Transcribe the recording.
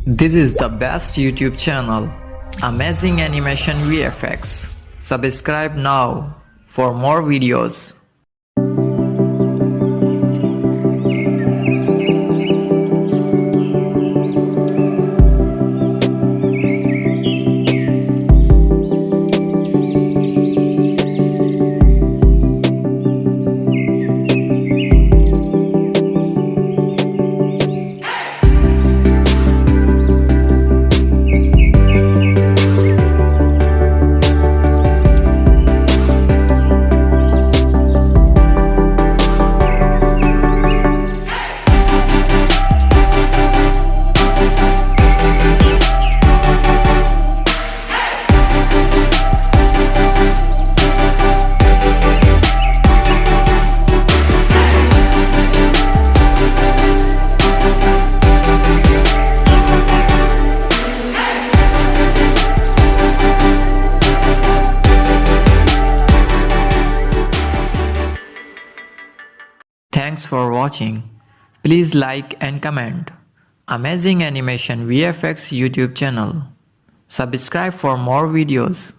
This is the best YouTube channel, Amazing Animation VFX. Subscribe now for more videos. Thanks for watching. Please like and comment. Amazing Animation VFX YouTube channel. Subscribe for more videos.